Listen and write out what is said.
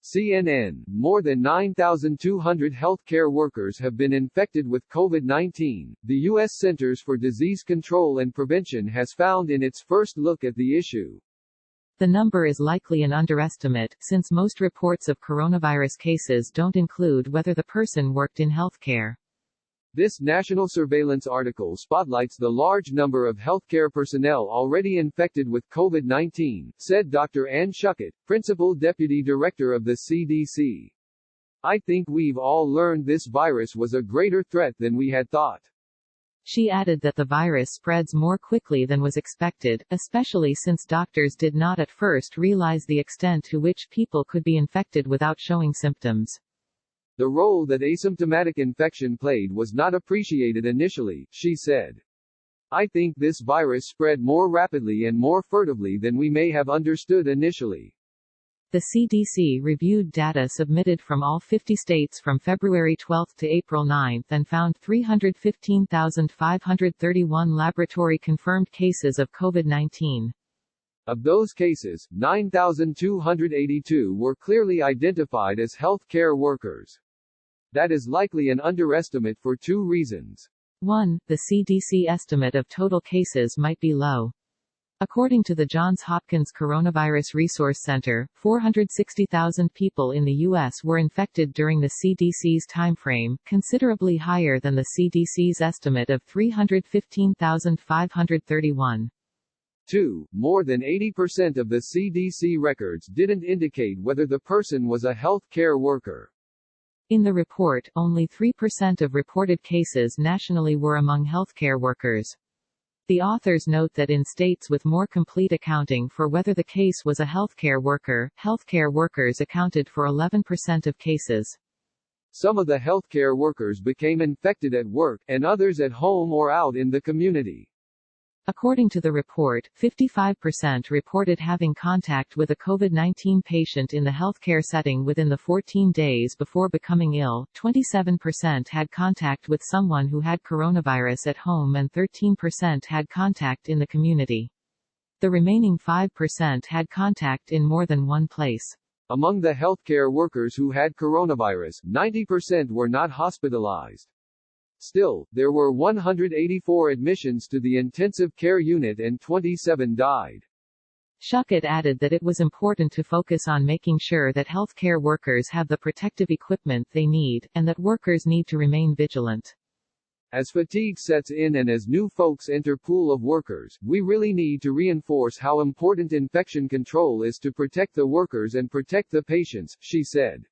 CNN, more than 9,200 healthcare workers have been infected with COVID-19, the U.S. Centers for Disease Control and Prevention has found in its first look at the issue. The number is likely an underestimate, since most reports of coronavirus cases don't include whether the person worked in healthcare. This national surveillance article spotlights the large number of healthcare personnel already infected with COVID-19, said Dr. Ann Schuchat, Principal Deputy Director of the CDC. I think we've all learned this virus was a greater threat than we had thought. She added that the virus spreads more quickly than was expected, especially since doctors did not at first realize the extent to which people could be infected without showing symptoms. The role that asymptomatic infection played was not appreciated initially, she said. I think this virus spread more rapidly and more furtively than we may have understood initially. The CDC reviewed data submitted from all 50 states from February 12 to April 9 and found 315,531 laboratory-confirmed cases of COVID-19. Of those cases, 9,282 were clearly identified as healthcare workers. That is likely an underestimate for two reasons. 1. The CDC estimate of total cases might be low. According to the Johns Hopkins Coronavirus Resource Center, 460,000 people in the U.S. were infected during the CDC's timeframe, considerably higher than the CDC's estimate of 315,531. 2. More than 80% of the CDC records didn't indicate whether the person was a healthcare worker. In the report, only 3% of reported cases nationally were among healthcare workers. The authors note that in states with more complete accounting for whether the case was a healthcare workers accounted for 11% of cases. Some of the healthcare workers became infected at work, and others at home or out in the community. According to the report, 55% reported having contact with a COVID-19 patient in the healthcare setting within the 14 days before becoming ill, 27% had contact with someone who had coronavirus at home and 13% had contact in the community. The remaining 5% had contact in more than one place. Among the healthcare workers who had coronavirus, 90% were not hospitalized. Still, there were 184 admissions to the intensive care unit and 27 died. Schuchat added that it was important to focus on making sure that healthcare workers have the protective equipment they need, and that workers need to remain vigilant. As fatigue sets in and as new folks enter pool of workers, we really need to reinforce how important infection control is to protect the workers and protect the patients, she said.